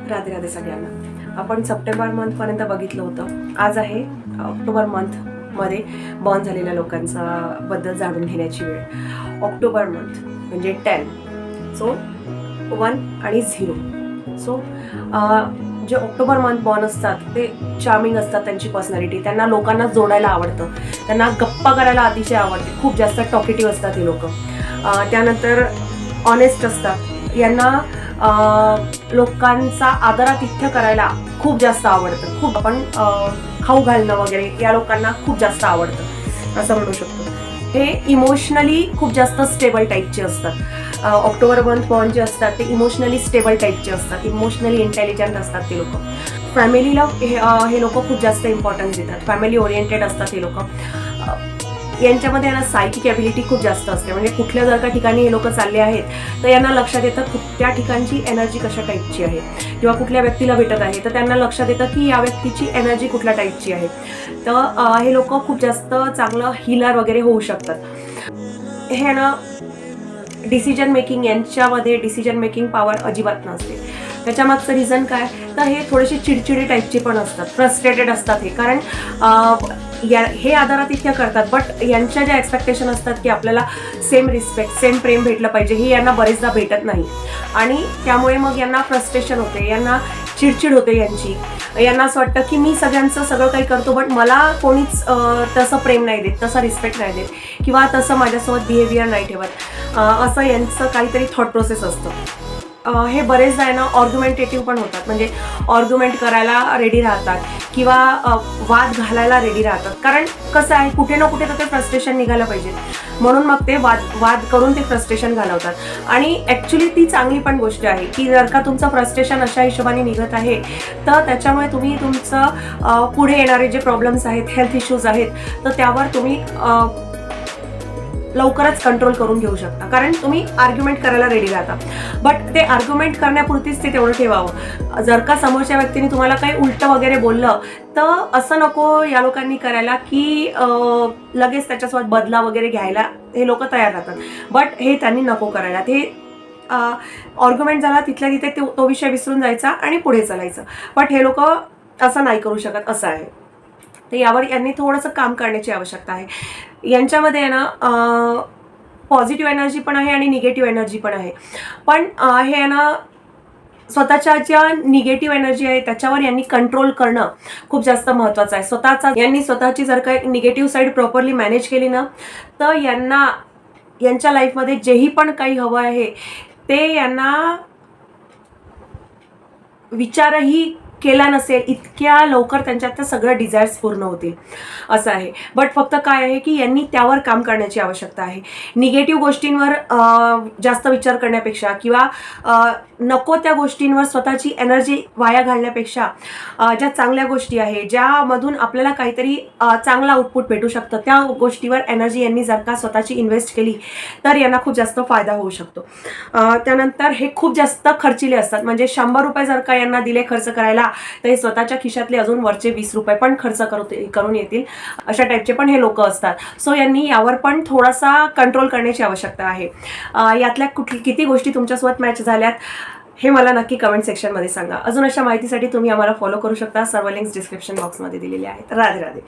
राधे राधे सगळ्यांना. आपण सप्टेंबर मंथपर्यंत बघितलं होतं. आज आहे ऑक्टोबर मंथमध्ये बॉर्न झालेल्या लोकांचा बद्दल जाणून घेण्याची वेळ. ऑक्टोबर मंथ म्हणजे 10, सो 1 आणि 0. सो जे ऑक्टोबर मंथ बॉर्न असतात ते चार्मिंग असतात, त्यांची पर्सनॅलिटी, त्यांना लोकांना जोडायला आवडतं, त्यांना गप्पा करायला अतिशय आवडते, खूप जास्त टॉकेटिव्ह असतात हे लोक. त्यानंतर ऑनेस्ट असतात, यांना लोकांचा आदरातिथ्य करायला खूप जास्त आवडतं. खूप आपण खाऊ घालणं वगैरे या लोकांना खूप जास्त आवडतं असं म्हणू शकतो. हे इमोशनली खूप जास्त स्टेबल टाईपचे असतात. ऑक्टोबर मंथ बॉर्न जे असतात ते इमोशनली स्टेबल टाईपचे असतात, इमोशनली इंटेलिजंट असतात ते लोक. फॅमिलीला हे लोक खूप जास्त इम्पॉर्टन्स देतात, फॅमिली ओरिएंटेड असतात हे लोक. यांच्यामध्ये ना सायकिक ॲबिलिटी खूप जास्त असते. म्हणजे कुठल्या जर का ठिकाणी हे लोक चालले आहेत तर यांना लक्षात येतं त्या ठिकाणची एनर्जी कशा टाईपची आहे. जेव्हा कुठल्या व्यक्तीला भेटत आहे तर त्यांना लक्षात येतं की या व्यक्तीची एनर्जी कुठल्या टाईपची आहे. तर हे लोक खूप जास्त चांगलं हिलर वगैरे होऊ शकतात. हे ना डिसिजन मेकिंग, यांच्यामध्ये डिसिजन मेकिंग पॉवर अजिबात नसते. त्याच्यामागचं रिझन काय, तर हे थोडेसे चिडचिडी टाईपचे पण असतात, फ्रस्ट्रेटेड असतात हे. कारण हे आदरातिथ्य करतात, बट यांच्या ज्या एक्सपेक्टेशन असतात की आपल्याला सेम रिस्पेक्ट, सेम प्रेम भेटलं पाहिजे, हे यांना बरेचदा भेटत नाही. आणि त्यामुळे मग यांना फ्रस्ट्रेशन होते, यांना चिडचिड होते यांची. यांना असं वाटतं की मी सगळ्यांचं सगळं काही करतो, बट मला कोणीच तसं प्रेम नाही देत, तसं रिस्पेक्ट नाही देत, किंवा तसं माझ्यासोबत बिहेवियर नाही ठेवत, असं यांचं काहीतरी थॉट प्रोसेस असतं. हे बरेचदा आहे ना ऑर्ग्युमेंटेटिव्ह पण होतात. म्हणजे ऑर्ग्युमेंट करायला रेडी राहतात किंवा वाद घालायला रेडी राहतात. कारण कसं आहे, कुठे ना कुठे तर ते फ्रस्ट्रेशन निघालं पाहिजे, म्हणून मग ते वाद करून ते फ्रस्ट्रेशन घालवतात. आणि ॲक्च्युली ती चांगली पण गोष्ट आहे की जर का तुमचं फ्रस्ट्रेशन अशा हिशोबाने निघत आहे तर त्याच्यामुळे तुम्ही तुमचं पुढे येणारे जे प्रॉब्लेम्स आहेत, हेल्थ इश्यूज आहेत, तर त्यावर तुम्ही लवकरच कंट्रोल करून घेऊ शकता. कारण तुम्ही आर्ग्युमेंट करायला रेडी राहता. बट ते आर्ग्युमेंट करण्यापुरतीच ते तेवढं ठेवावं. जर का समोरच्या व्यक्तीने तुम्हाला काही उलटं वगैरे बोललं तर असं नको या लोकांनी करायला की लगेच त्याच्यासोबत बदला वगैरे घ्यायला हे लोक तयार राहतात. बट हे त्यांनी नको करायला. ते आर्ग्युमेंट झाला तिथल्या तिथे तो विषय विसरून जायचा आणि पुढे चालायचं. बट हे लोक असं नाही करू शकत, असं आहे. तर यावर यांनी थोडंसं काम करण्याची आवश्यकता आहे. यांच्यामध्ये आहे ना पॉझिटिव्ह एनर्जी पण आहे आणि निगेटिव्ह एनर्जी पण आहे. पण हे आहे ना स्वतःच्या ज्या निगेटिव्ह एनर्जी आहे त्याच्यावर यांनी कंट्रोल करणं खूप जास्त महत्त्वाचं आहे. यांनी स्वतःची जर काही निगेटिव्ह साईड प्रॉपरली मॅनेज केली ना तर यांच्या लाईफमध्ये जेही पण काही हवं आहे ते यांना विचारही केला नसेल इतक्या लवकर त्यांच्यात त्या सगळ्या डिझायर्स पूर्ण होतील, असं आहे. बट फक्त काय आहे की यांनी त्यावर काम करण्याची आवश्यकता आहे. निगेटिव्ह गोष्टींवर जास्त विचार करण्यापेक्षा किंवा नको त्या गोष्टींवर स्वतःची एनर्जी वाया घालण्यापेक्षा ज्या चांगल्या गोष्टी आहे, ज्यामधून आपल्याला काहीतरी चांगला आउटपुट भेटू शकतं, त्या गोष्टीवर एनर्जी यांनी जर का स्वतःची इन्व्हेस्ट केली तर यांना खूप जास्त फायदा होऊ शकतो. त्यानंतर हे खूप जास्त खर्चिले असतात. म्हणजे 100 रुपये जर का यांना दिले खर्च करायला तर हे स्वतःच्या खिशातले अजून वरचे 20 रुपये पण खर्च करून येतील, अशा टाईपचे पण हे लोक असतात. सो यांनी यावर पण थोडासा कंट्रोल करण्याची आवश्यकता आहे. यातल्या किती गोष्टी तुमच्यासोबत मॅच झाल्यात हे मला नक्की कमेंट सेक्शनमध्ये सांगा. अजून अशा माहितीसाठी तुम्ही आम्हाला फॉलो करू शकता. सर्व लिंक्स डिस्क्रिप्शन बॉक्समध्ये दिलेले आहेत. राधे राधे.